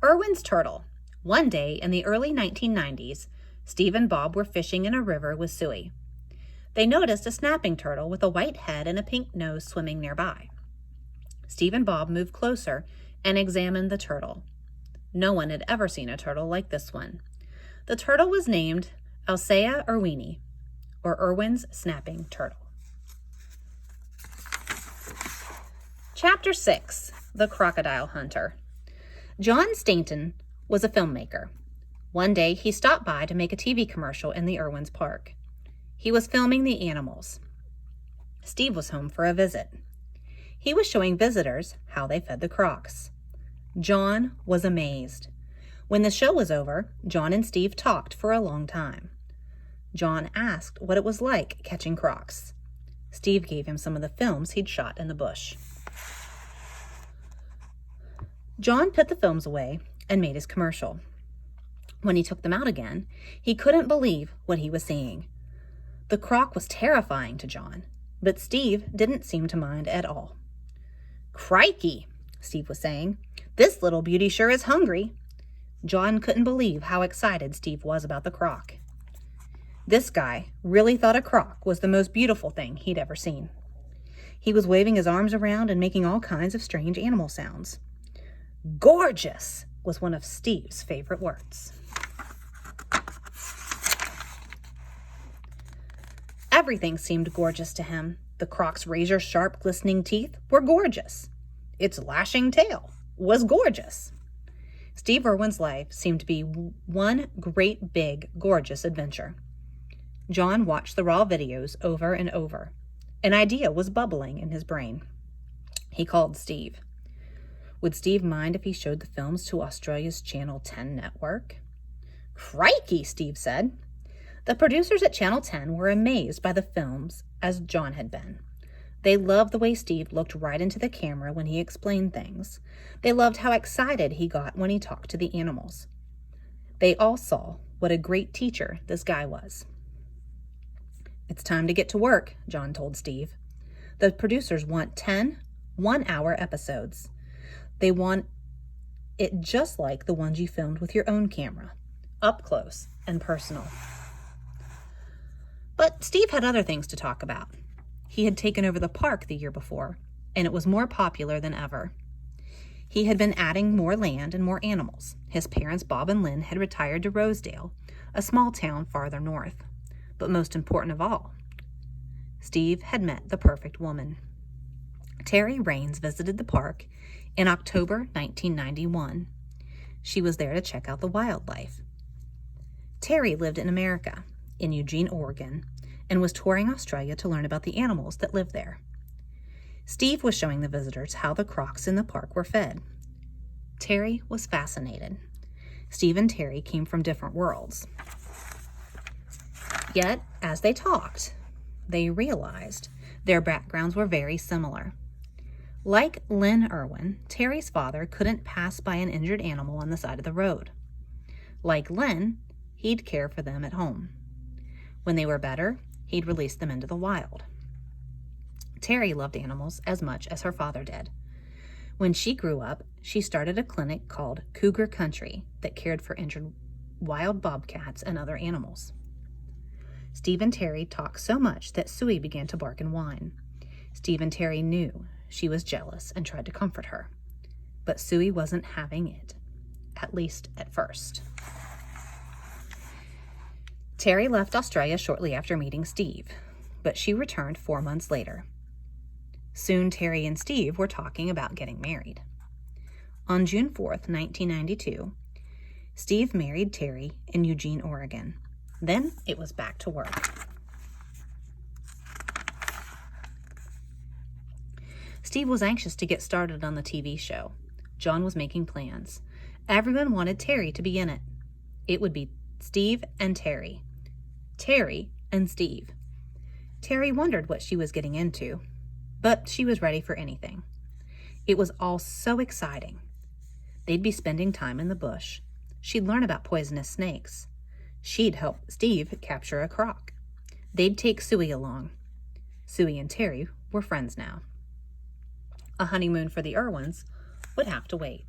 Irwins Turtle. One day in the early 1990s, Steve and Bob were fishing in a river with Suey. They noticed a snapping turtle with a white head and a pink nose swimming nearby. Steve and Bob moved closer and examined the turtle. No one had ever seen a turtle like this one. The turtle was named Alcea irwini, or Irwin's snapping turtle. Chapter 6, The Crocodile Hunter. John Stainton was a filmmaker. One day, he stopped by to make a TV commercial in the Irwins Park. He was filming the animals. Steve was home for a visit. He was showing visitors how they fed the crocs. John was amazed. When the show was over, John and Steve talked for a long time. John asked what it was like catching crocs. Steve gave him some of the films he'd shot in the bush. John put the films away and made his commercial. When he took them out again, he couldn't believe what he was seeing. The croc was terrifying to John, but Steve didn't seem to mind at all. "Crikey," Steve was saying, "this little beauty sure is hungry." John couldn't believe how excited Steve was about the croc. This guy really thought a croc was the most beautiful thing he'd ever seen. He was waving his arms around and making all kinds of strange animal sounds. "Gorgeous" was one of Steve's favorite words. Everything seemed gorgeous to him. The croc's razor-sharp, glistening teeth were gorgeous. Its lashing tail was gorgeous. Steve Irwin's life seemed to be one great, big, gorgeous adventure. John watched the raw videos over and over. An idea was bubbling in his brain. He called Steve. Would Steve mind if he showed the films to Australia's Channel 10 network? "Crikey," Steve said. The producers at Channel 10 were amazed by the films as John had been. They loved the way Steve looked right into the camera when he explained things. They loved how excited he got when he talked to the animals. They all saw what a great teacher this guy was. "It's time to get to work," John told Steve. "The producers want 10 one-hour episodes. They want it just like the ones you filmed with your own camera, up close and personal." But Steve had other things to talk about. He had taken over the park the year before, and it was more popular than ever. He had been adding more land and more animals. His parents, Bob and Lynn, had retired to Rosedale, a small town farther north. But most important of all, Steve had met the perfect woman. Terry Raines visited the park in October 1991. She was there to check out the wildlife. Terry lived in America, in Eugene, Oregon, and was touring Australia to learn about the animals that lived there. Steve was showing the visitors how the crocs in the park were fed. Terry was fascinated. Steve and Terry came from different worlds. Yet, as they talked, they realized their backgrounds were very similar. Like Lynn Irwin, Terry's father couldn't pass by an injured animal on the side of the road. Like Lynn, he'd care for them at home. When they were better, he'd release them into the wild. Terry loved animals as much as her father did. When she grew up, she started a clinic called Cougar Country that cared for injured wild bobcats and other animals. Steve and Terry talked so much that Suey began to bark and whine. Steve and Terry knew she was jealous and tried to comfort her. But Suey wasn't having it, at least at first. Terry left Australia shortly after meeting Steve, but she returned 4 months later. Soon Terry and Steve were talking about getting married. On June 4th, 1992, Steve married Terry in Eugene, Oregon. Then it was back to work. Steve was anxious to get started on the TV show. John was making plans. Everyone wanted Terry to be in it. It would be Steve and Terry. Terry and Steve. Terry wondered what she was getting into, but she was ready for anything. It was all so exciting. They'd be spending time in the bush. She'd learn about poisonous snakes. She'd help Steve capture a croc. They'd take Suey along. Suey and Terry were friends now. A honeymoon for the Irwins would have to wait.